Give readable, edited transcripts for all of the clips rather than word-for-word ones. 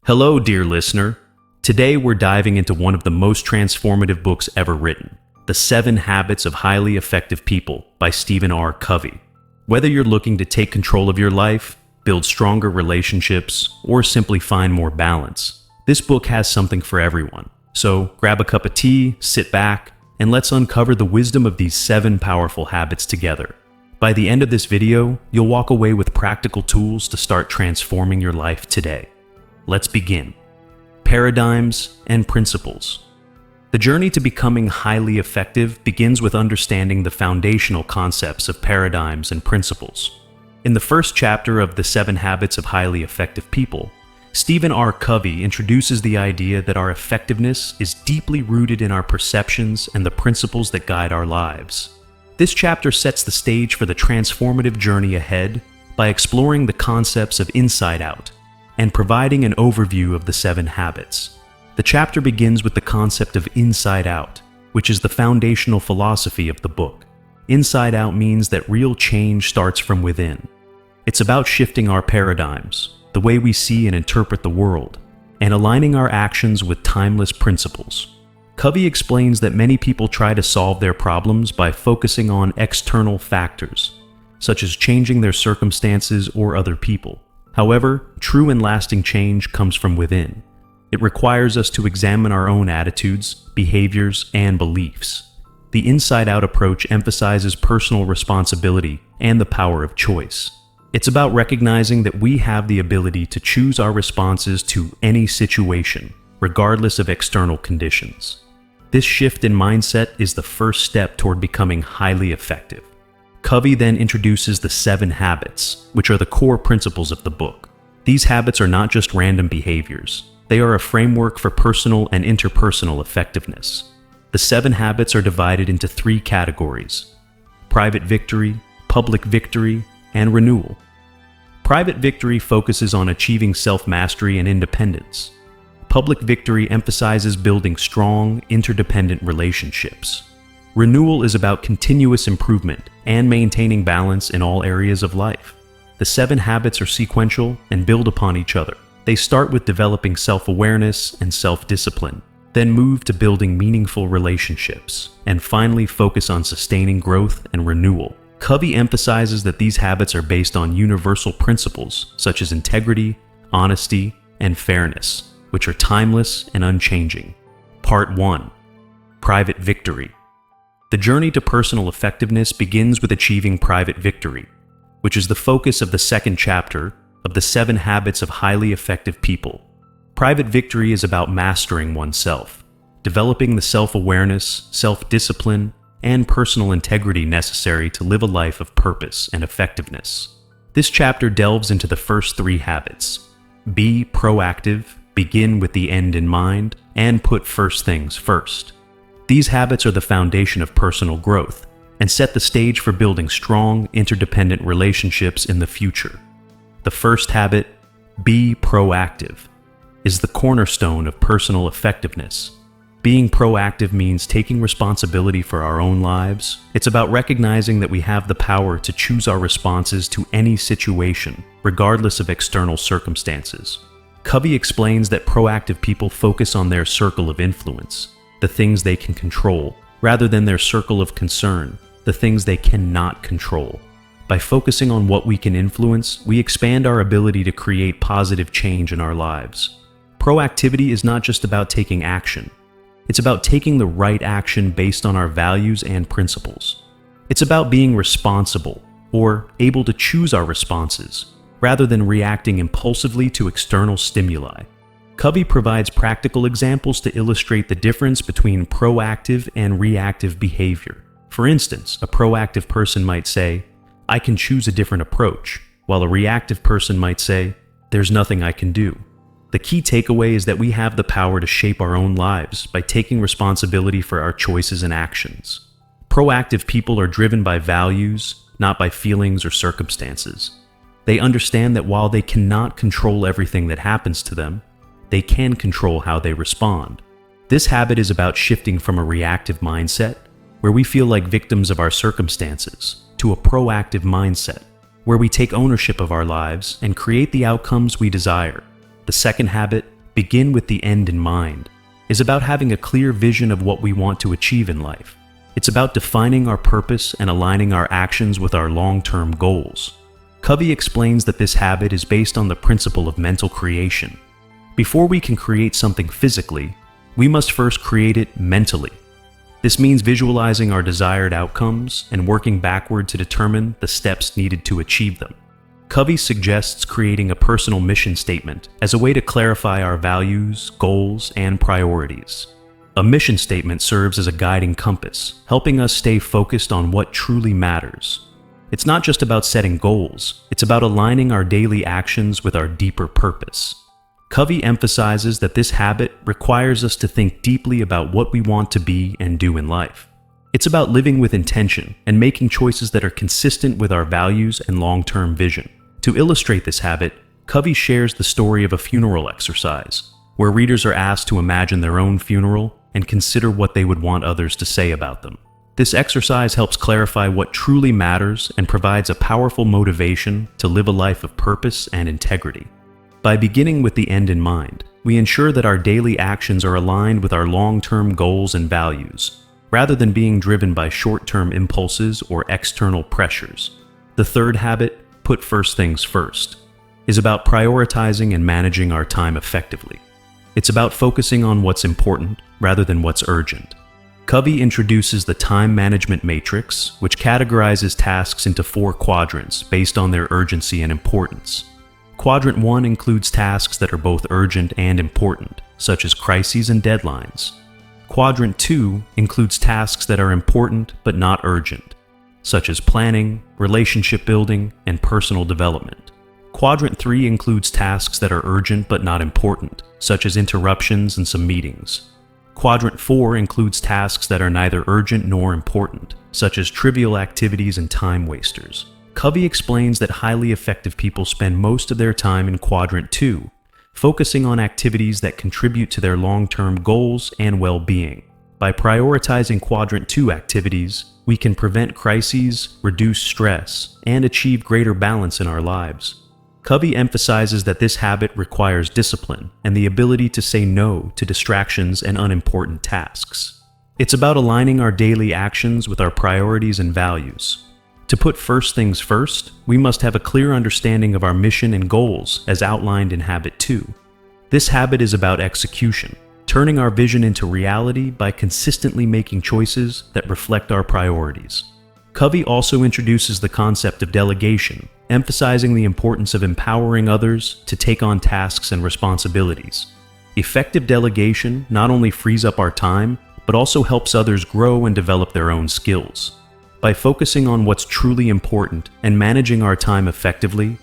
Hello, dear listener. Today we're diving into one of the most transformative books ever written, The 7 Habits of Highly Effective People by Stephen R. Covey. Whether you're looking to take control of your life, build stronger relationships, or simply find more balance, this book has something for everyone. So grab a cup of tea, sit back, and let's uncover the wisdom of these 7 powerful habits together. By the end of this video, you'll walk away with practical tools to start transforming your life today. Let's begin. Paradigms and principles. The journey to becoming highly effective begins with understanding the foundational concepts of paradigms and principles. In the first chapter of The 7 Habits of Highly Effective People, Stephen R. Covey introduces the idea that our effectiveness is deeply rooted in our perceptions and the principles that guide our lives. This chapter sets the stage for the transformative journey ahead by exploring the concepts of inside out and providing an overview of the 7 habits. The chapter begins with the concept of inside out, which is the foundational philosophy of the book. Inside out means that real change starts from within. It's about shifting our paradigms, the way we see and interpret the world, and aligning our actions with timeless principles. Covey explains that many people try to solve their problems by focusing on external factors, such as changing their circumstances or other people. However, true and lasting change comes from within. It requires us to examine our own attitudes, behaviors, and beliefs. The inside-out approach emphasizes personal responsibility and the power of choice. It's about recognizing that we have the ability to choose our responses to any situation, regardless of external conditions. This shift in mindset is the first step toward becoming highly effective. Covey then introduces the 7 habits, which are the core principles of the book. These habits are not just random behaviors. They are a framework for personal and interpersonal effectiveness. The 7 habits are divided into 3 categories: private victory, public victory, and renewal. Private victory focuses on achieving self-mastery and independence. Public victory emphasizes building strong, interdependent relationships. Renewal is about continuous improvement and maintaining balance in all areas of life. The 7 habits are sequential and build upon each other. They start with developing self-awareness and self-discipline, then move to building meaningful relationships, and finally focus on sustaining growth and renewal. Covey emphasizes that these habits are based on universal principles such as integrity, honesty, and fairness, which are timeless and unchanging. Part 1. Private victory. The journey to personal effectiveness begins with achieving private victory, which is the focus of the second chapter of the 7 Habits of Highly Effective People. Private victory is about mastering oneself, developing the self-awareness, self-discipline, and personal integrity necessary to live a life of purpose and effectiveness. This chapter delves into the first 3 habits: be proactive, begin with the end in mind, and put first things first. These habits are the foundation of personal growth and set the stage for building strong, interdependent relationships in the future. The first habit, be proactive, is the cornerstone of personal effectiveness. Being proactive means taking responsibility for our own lives. It's about recognizing that we have the power to choose our responses to any situation, regardless of external circumstances. Covey explains that proactive people focus on their circle of influence, the things they can control, rather than their circle of concern, the things they cannot control. By focusing on what we can influence, we expand our ability to create positive change in our lives. Proactivity is not just about taking action. It's about taking the right action based on our values and principles. It's about being responsible, or able to choose our responses, rather than reacting impulsively to external stimuli. Covey provides practical examples to illustrate the difference between proactive and reactive behavior. For instance, a proactive person might say, "I can choose a different approach," while a reactive person might say, "There's nothing I can do." The key takeaway is that we have the power to shape our own lives by taking responsibility for our choices and actions. Proactive people are driven by values, not by feelings or circumstances. They understand that while they cannot control everything that happens to them, they can control how they respond. This habit is about shifting from a reactive mindset, where we feel like victims of our circumstances, to a proactive mindset, where we take ownership of our lives and create the outcomes we desire. The second habit, begin with the end in mind, is about having a clear vision of what we want to achieve in life. It's about defining our purpose and aligning our actions with our long-term goals. Covey explains that this habit is based on the principle of mental creation. Before we can create something physically, we must first create it mentally. This means visualizing our desired outcomes and working backward to determine the steps needed to achieve them. Covey suggests creating a personal mission statement as a way to clarify our values, goals, and priorities. A mission statement serves as a guiding compass, helping us stay focused on what truly matters. It's not just about setting goals, it's about aligning our daily actions with our deeper purpose. Covey emphasizes that this habit requires us to think deeply about what we want to be and do in life. It's about living with intention and making choices that are consistent with our values and long-term vision. To illustrate this habit, Covey shares the story of a funeral exercise, where readers are asked to imagine their own funeral and consider what they would want others to say about them. This exercise helps clarify what truly matters and provides a powerful motivation to live a life of purpose and integrity. By beginning with the end in mind, we ensure that our daily actions are aligned with our long-term goals and values, rather than being driven by short-term impulses or external pressures. The third habit, put first things first, is about prioritizing and managing our time effectively. It's about focusing on what's important rather than what's urgent. Covey introduces the time management matrix, which categorizes tasks into 4 quadrants based on their urgency and importance. Quadrant 1 includes tasks that are both urgent and important, such as crises and deadlines. Quadrant 2 includes tasks that are important but not urgent, such as planning, relationship building, and personal development. Quadrant 3 includes tasks that are urgent but not important, such as interruptions and some meetings. Quadrant 4 includes tasks that are neither urgent nor important, such as trivial activities and time wasters. Covey explains that highly effective people spend most of their time in Quadrant 2, focusing on activities that contribute to their long-term goals and well-being. By prioritizing Quadrant 2 activities, we can prevent crises, reduce stress, and achieve greater balance in our lives. Covey emphasizes that this habit requires discipline and the ability to say no to distractions and unimportant tasks. It's about aligning our daily actions with our priorities and values. To put first things first, we must have a clear understanding of our mission and goals as outlined in Habit 2. This habit is about execution, turning our vision into reality by consistently making choices that reflect our priorities. Covey also introduces the concept of delegation, emphasizing the importance of empowering others to take on tasks and responsibilities. Effective delegation not only frees up our time, but also helps others grow and develop their own skills. By focusing on what's truly important and managing our time effectively,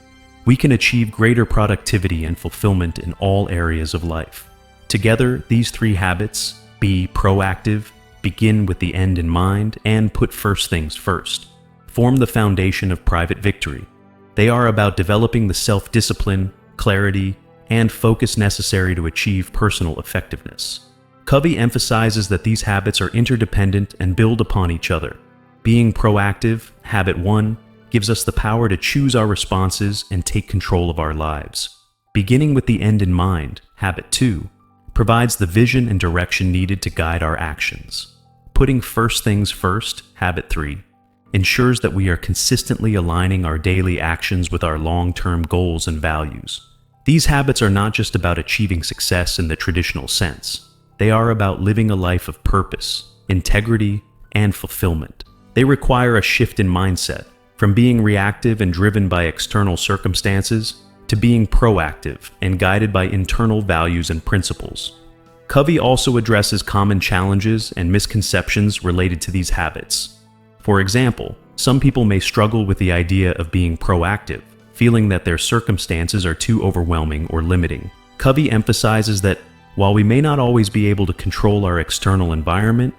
we can achieve greater productivity and fulfillment in all areas of life. Together, these 3 habits, be proactive, begin with the end in mind, and put first things first, form the foundation of private victory. They are about developing the self-discipline, clarity, and focus necessary to achieve personal effectiveness. Covey emphasizes that these habits are interdependent and build upon each other. Being proactive, Habit 1, gives us the power to choose our responses and take control of our lives. Beginning with the end in mind, Habit 2, provides the vision and direction needed to guide our actions. Putting first things first, Habit 3, ensures that we are consistently aligning our daily actions with our long-term goals and values. These habits are not just about achieving success in the traditional sense. They are about living a life of purpose, integrity, and fulfillment. They require a shift in mindset, from being reactive and driven by external circumstances to being proactive and guided by internal values and principles. Covey also addresses common challenges and misconceptions related to these habits. For example, some people may struggle with the idea of being proactive, feeling that their circumstances are too overwhelming or limiting. Covey emphasizes that while we may not always be able to control our external environment,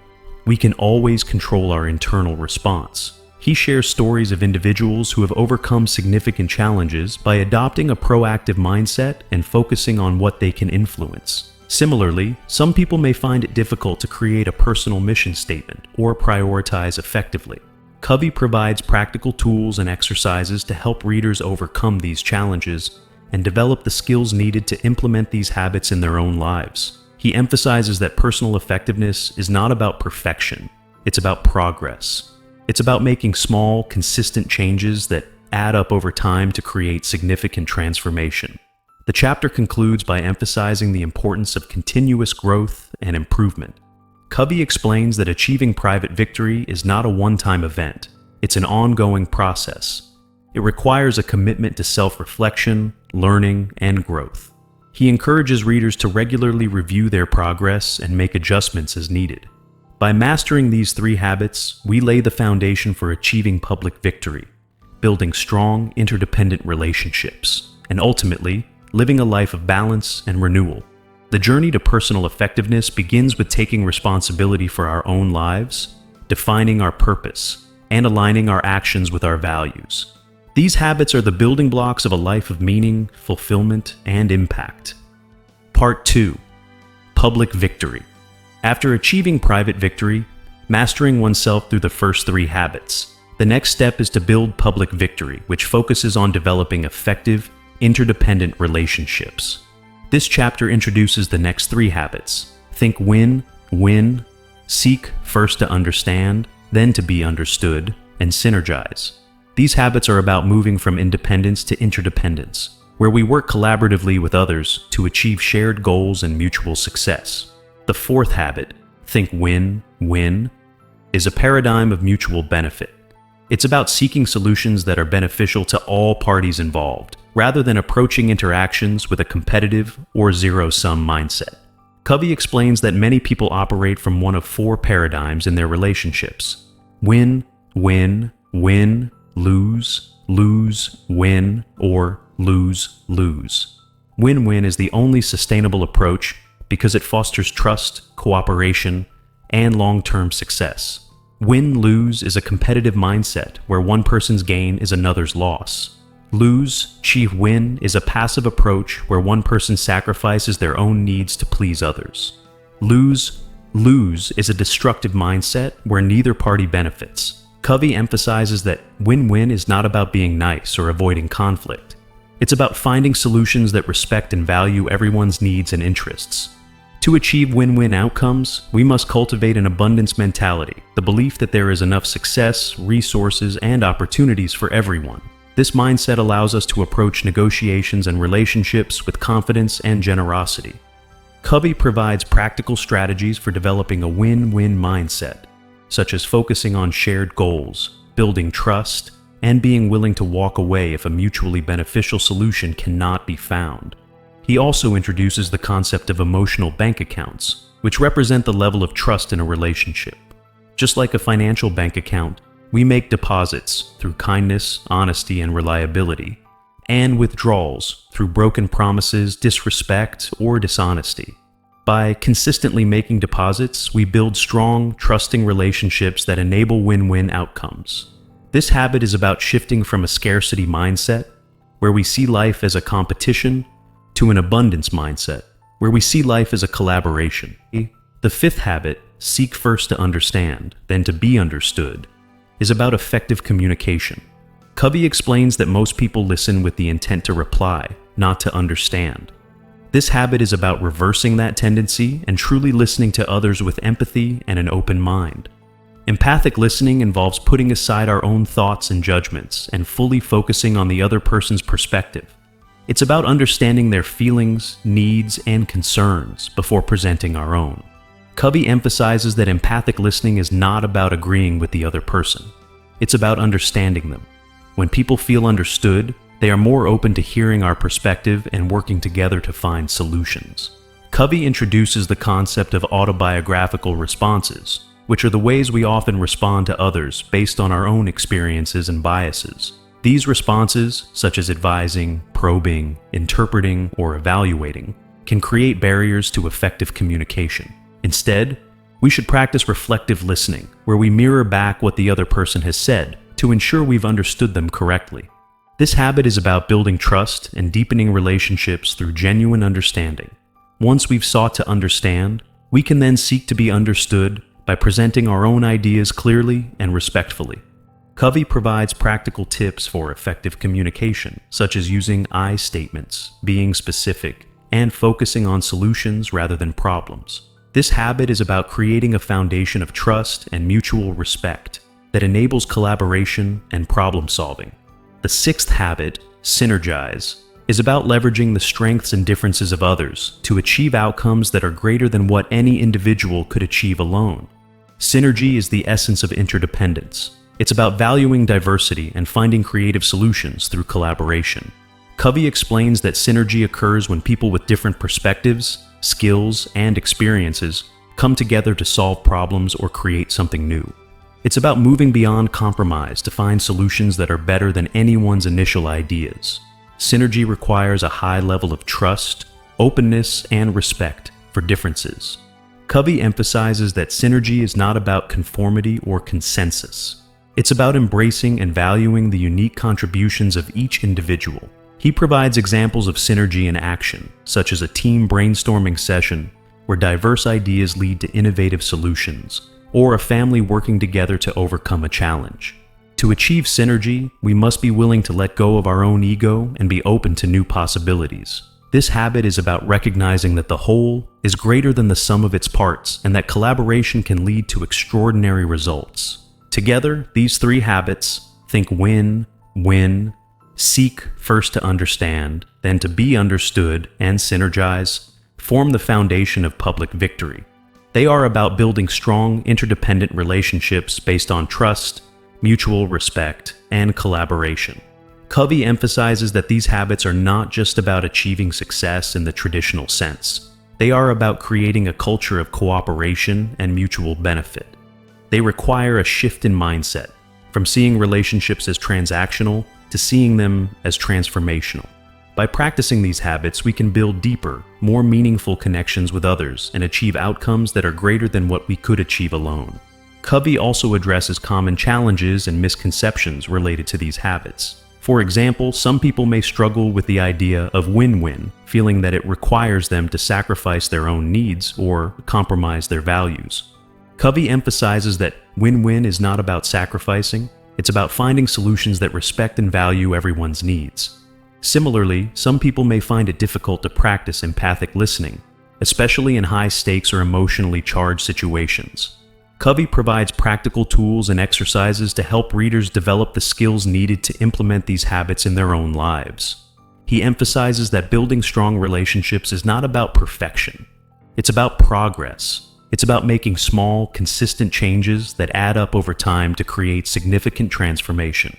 we can always control our internal response. He shares stories of individuals who have overcome significant challenges by adopting a proactive mindset and focusing on what they can influence. Similarly, some people may find it difficult to create a personal mission statement or prioritize effectively. Covey provides practical tools and exercises to help readers overcome these challenges and develop the skills needed to implement these habits in their own lives. He emphasizes that personal effectiveness is not about perfection, it's about progress. It's about making small, consistent changes that add up over time to create significant transformation. The chapter concludes by emphasizing the importance of continuous growth and improvement. Covey explains that achieving private victory is not a one-time event. It's an ongoing process. It requires a commitment to self-reflection, learning, and growth. He encourages readers to regularly review their progress and make adjustments as needed. By mastering these 3 habits, we lay the foundation for achieving public victory, building strong, interdependent relationships, and ultimately, living a life of balance and renewal. The journey to personal effectiveness begins with taking responsibility for our own lives, defining our purpose, and aligning our actions with our values. These habits are the building blocks of a life of meaning, fulfillment, and impact. Part 2. Public Victory. After achieving private victory, mastering oneself through the first 3 habits, the next step is to build public victory, which focuses on developing effective, interdependent relationships. This chapter introduces the next 3 habits: think win, win, seek first to understand, then to be understood, and synergize. These habits are about moving from independence to interdependence, where we work collaboratively with others to achieve shared goals and mutual success. The 4th habit, think win, win, is a paradigm of mutual benefit. It's about seeking solutions that are beneficial to all parties involved, rather than approaching interactions with a competitive or zero-sum mindset. Covey explains that many people operate from one of 4 paradigms in their relationships: win, win, win, lose, lose, win, or lose, lose. Win-win is the only sustainable approach because it fosters trust, cooperation, and long-term success. Win-lose is a competitive mindset where one person's gain is another's loss. Lose-win is a passive approach where one person sacrifices their own needs to please others. Lose-lose is a destructive mindset where neither party benefits. Covey emphasizes that win-win is not about being nice or avoiding conflict. It's about finding solutions that respect and value everyone's needs and interests. To achieve win-win outcomes, we must cultivate an abundance mentality, the belief that there is enough success, resources, and opportunities for everyone. This mindset allows us to approach negotiations and relationships with confidence and generosity. Covey provides practical strategies for developing a win-win mindset, such as focusing on shared goals, building trust, and being willing to walk away if a mutually beneficial solution cannot be found. He also introduces the concept of emotional bank accounts, which represent the level of trust in a relationship. Just like a financial bank account, we make deposits through kindness, honesty, and reliability, and withdrawals through broken promises, disrespect, or dishonesty. By consistently making deposits, we build strong, trusting relationships that enable win-win outcomes. This habit is about shifting from a scarcity mindset, where we see life as a competition, to an abundance mindset, where we see life as a collaboration. The 5th habit, seek first to understand, then to be understood, is about effective communication. Covey explains that most people listen with the intent to reply, not to understand. This habit is about reversing that tendency and truly listening to others with empathy and an open mind. Empathic listening involves putting aside our own thoughts and judgments and fully focusing on the other person's perspective. It's about understanding their feelings, needs, and concerns before presenting our own. Covey emphasizes that empathic listening is not about agreeing with the other person. It's about understanding them. When people feel understood, they are more open to hearing our perspective and working together to find solutions. Covey introduces the concept of autobiographical responses, which are the ways we often respond to others based on our own experiences and biases. These responses, such as advising, probing, interpreting, or evaluating, can create barriers to effective communication. Instead, we should practice reflective listening, where we mirror back what the other person has said to ensure we've understood them correctly. This habit is about building trust and deepening relationships through genuine understanding. Once we've sought to understand, we can then seek to be understood by presenting our own ideas clearly and respectfully. Covey provides practical tips for effective communication, such as using I statements, being specific, and focusing on solutions rather than problems. This habit is about creating a foundation of trust and mutual respect that enables collaboration and problem solving. The sixth habit, Synergize, is about leveraging the strengths and differences of others to achieve outcomes that are greater than what any individual could achieve alone. Synergy is the essence of interdependence. It's about valuing diversity and finding creative solutions through collaboration. Covey explains that synergy occurs when people with different perspectives, skills, and experiences come together to solve problems or create something new. It's about moving beyond compromise to find solutions that are better than anyone's initial ideas. Synergy requires a high level of trust, openness, and respect for differences. Covey emphasizes that synergy is not about conformity or consensus. It's about embracing and valuing the unique contributions of each individual. He provides examples of synergy in action, such as a team brainstorming session where diverse ideas lead to innovative solutions, or a family working together to overcome a challenge. To achieve synergy, we must be willing to let go of our own ego and be open to new possibilities. This habit is about recognizing that the whole is greater than the sum of its parts and that collaboration can lead to extraordinary results. Together, these three habits, think win, win, seek first to understand, then to be understood, and synergize, form the foundation of public victory. They are about building strong, interdependent relationships based on trust, mutual respect, and collaboration. Covey emphasizes that these habits are not just about achieving success in the traditional sense. They are about creating a culture of cooperation and mutual benefit. They require a shift in mindset, from seeing relationships as transactional to seeing them as transformational. By practicing these habits, we can build deeper, more meaningful connections with others and achieve outcomes that are greater than what we could achieve alone. Covey also addresses common challenges and misconceptions related to these habits. For example, some people may struggle with the idea of win-win, feeling that it requires them to sacrifice their own needs or compromise their values. Covey emphasizes that win-win is not about sacrificing, it's about finding solutions that respect and value everyone's needs. Similarly, some people may find it difficult to practice empathic listening, especially in high-stakes or emotionally charged situations. Covey provides practical tools and exercises to help readers develop the skills needed to implement these habits in their own lives. He emphasizes that building strong relationships is not about perfection. It's about progress. It's about making small, consistent changes that add up over time to create significant transformation.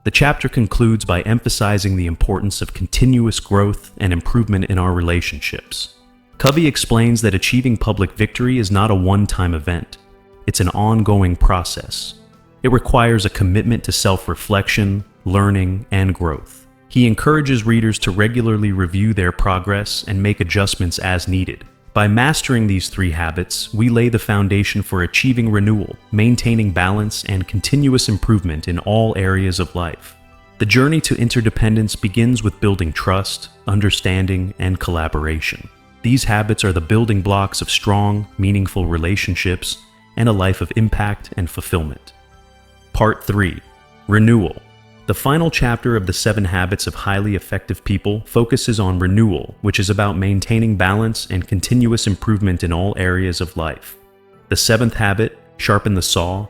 The chapter concludes by emphasizing the importance of continuous growth and improvement in our relationships. Covey explains that achieving public victory is not a one-time event. It's an ongoing process. It requires a commitment to self-reflection, learning, and growth. He encourages readers to regularly review their progress and make adjustments as needed. By mastering these three habits, we lay the foundation for achieving renewal, maintaining balance, and continuous improvement in all areas of life. The journey to interdependence begins with building trust, understanding, and collaboration. These habits are the building blocks of strong, meaningful relationships and a life of impact and fulfillment. Part 3. Renewal. The final chapter of the 7 Habits of Highly Effective People focuses on renewal, which is about maintaining balance and continuous improvement in all areas of life. The 7th habit, Sharpen the Saw,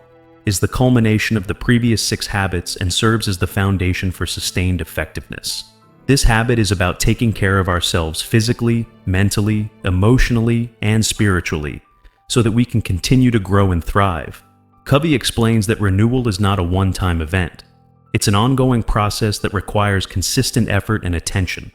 is the culmination of the previous 6 habits and serves as the foundation for sustained effectiveness. This habit is about taking care of ourselves physically, mentally, emotionally, and spiritually, so that we can continue to grow and thrive. Covey explains that renewal is not a one-time event. It's an ongoing process that requires consistent effort and attention.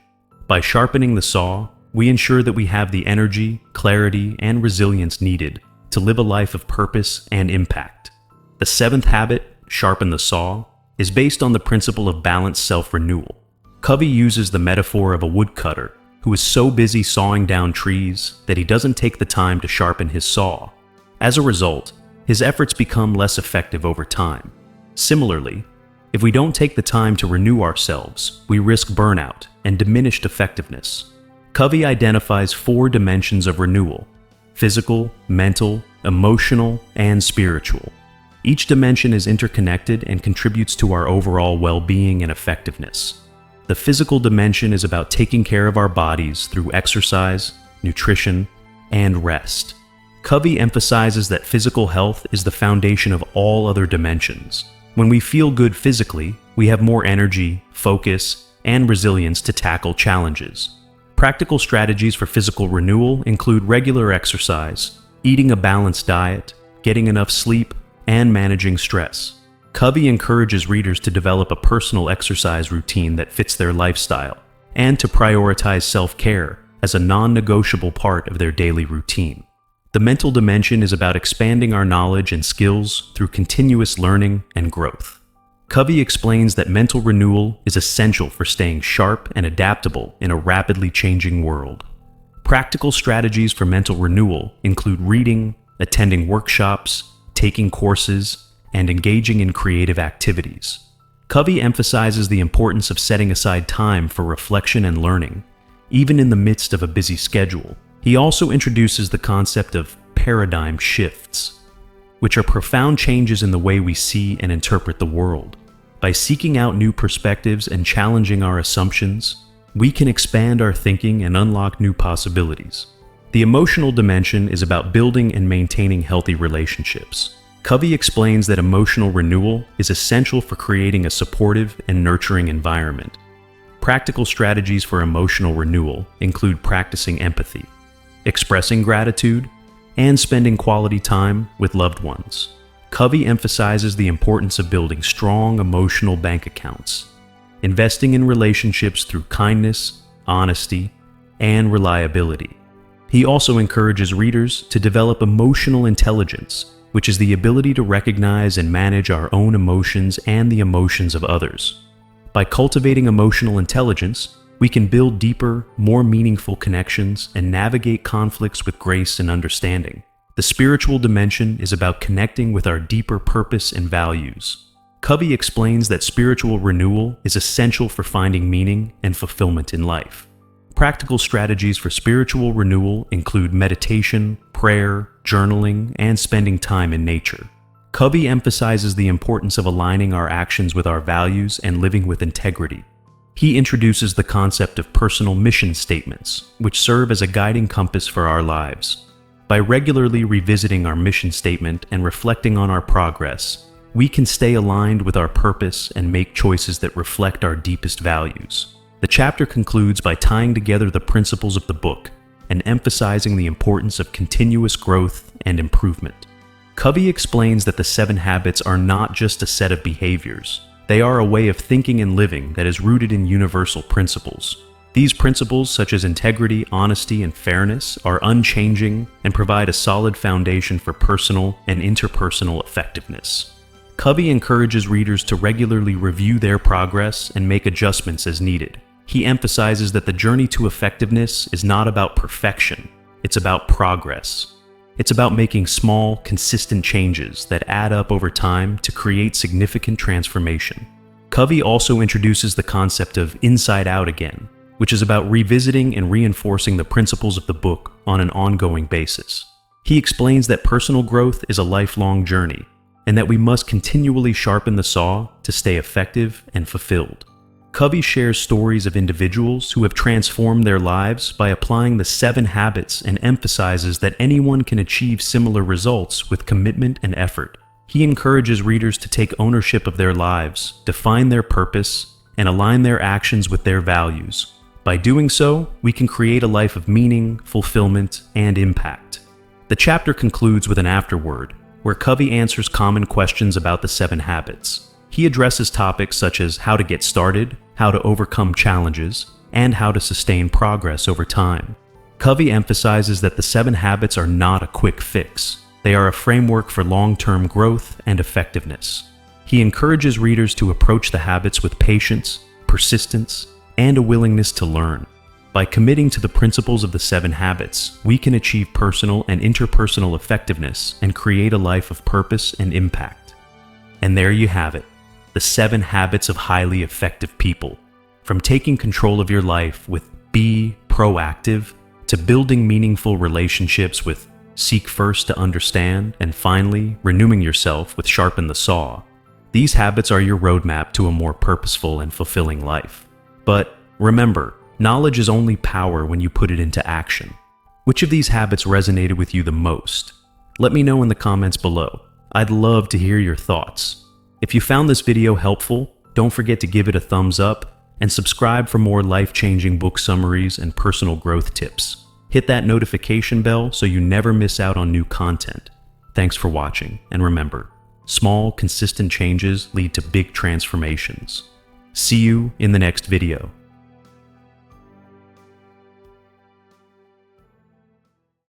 By sharpening the saw, we ensure that we have the energy, clarity, and resilience needed to live a life of purpose and impact. The 7th habit, Sharpen the Saw, is based on the principle of balanced self-renewal. Covey uses the metaphor of a woodcutter who is so busy sawing down trees that he doesn't take the time to sharpen his saw. As a result, his efforts become less effective over time. Similarly, if we don't take the time to renew ourselves, we risk burnout and diminished effectiveness. Covey identifies 4 dimensions of renewal: physical, mental, emotional, and spiritual. Each dimension is interconnected and contributes to our overall well-being and effectiveness. The physical dimension is about taking care of our bodies through exercise, nutrition, and rest. Covey emphasizes that physical health is the foundation of all other dimensions. When we feel good physically, we have more energy, focus, and resilience to tackle challenges. Practical strategies for physical renewal include regular exercise, eating a balanced diet, getting enough sleep, and managing stress. Covey encourages readers to develop a personal exercise routine that fits their lifestyle, and to prioritize self-care as a non-negotiable part of their daily routine. The mental dimension is about expanding our knowledge and skills through continuous learning and growth. Covey explains that mental renewal is essential for staying sharp and adaptable in a rapidly changing world. Practical strategies for mental renewal include reading, attending workshops, taking courses, and engaging in creative activities. Covey emphasizes the importance of setting aside time for reflection and learning, even in the midst of a busy schedule. He also introduces the concept of paradigm shifts, which are profound changes in the way we see and interpret the world. By seeking out new perspectives and challenging our assumptions, we can expand our thinking and unlock new possibilities. The emotional dimension is about building and maintaining healthy relationships. Covey explains that emotional renewal is essential for creating a supportive and nurturing environment. Practical strategies for emotional renewal include practicing empathy, expressing gratitude, and spending quality time with loved ones. Covey emphasizes the importance of building strong emotional bank accounts, investing in relationships through kindness, honesty, and reliability. He also encourages readers to develop emotional intelligence, which is the ability to recognize and manage our own emotions and the emotions of others. By cultivating emotional intelligence, we can build deeper, more meaningful connections and navigate conflicts with grace and understanding. The spiritual dimension is about connecting with our deeper purpose and values. Covey explains that spiritual renewal is essential for finding meaning and fulfillment in life. Practical strategies for spiritual renewal include meditation, prayer, journaling, and spending time in nature. Covey emphasizes the importance of aligning our actions with our values and living with integrity. He introduces the concept of personal mission statements, which serve as a guiding compass for our lives. By regularly revisiting our mission statement and reflecting on our progress, we can stay aligned with our purpose and make choices that reflect our deepest values. The chapter concludes by tying together the principles of the book and emphasizing the importance of continuous growth and improvement. Covey explains that the 7 habits are not just a set of behaviors. They are a way of thinking and living that is rooted in universal principles. These principles, such as integrity, honesty, and fairness, are unchanging and provide a solid foundation for personal and interpersonal effectiveness. Covey encourages readers to regularly review their progress and make adjustments as needed. He emphasizes that the journey to effectiveness is not about perfection, it's about progress. It's about making small, consistent changes that add up over time to create significant transformation. Covey also introduces the concept of inside out again, which is about revisiting and reinforcing the principles of the book on an ongoing basis. He explains that personal growth is a lifelong journey, and that we must continually sharpen the saw to stay effective and fulfilled. Covey shares stories of individuals who have transformed their lives by applying the 7 habits and emphasizes that anyone can achieve similar results with commitment and effort. He encourages readers to take ownership of their lives, define their purpose, and align their actions with their values. By doing so, we can create a life of meaning, fulfillment, and impact. The chapter concludes with an afterword, where Covey answers common questions about the 7 habits. He addresses topics such as how to get started, how to overcome challenges, and how to sustain progress over time. Covey emphasizes that the 7 habits are not a quick fix. They are a framework for long-term growth and effectiveness. He encourages readers to approach the habits with patience, persistence, and a willingness to learn. By committing to the principles of the 7 habits, we can achieve personal and interpersonal effectiveness and create a life of purpose and impact. And there you have it. The 7 habits of highly effective people. From taking control of your life with be proactive to building meaningful relationships with seek first to understand, and finally, renewing yourself with Sharpen the Saw. These habits are your roadmap to a more purposeful and fulfilling life. But remember, knowledge is only power when you put it into action. Which of these habits resonated with you the most? Let me know in the comments below. I'd love to hear your thoughts. If you found this video helpful, don't forget to give it a thumbs up and subscribe for more life-changing book summaries and personal growth tips. Hit that notification bell so you never miss out on new content. Thanks for watching, and remember, small, consistent changes lead to big transformations. See you in the next video.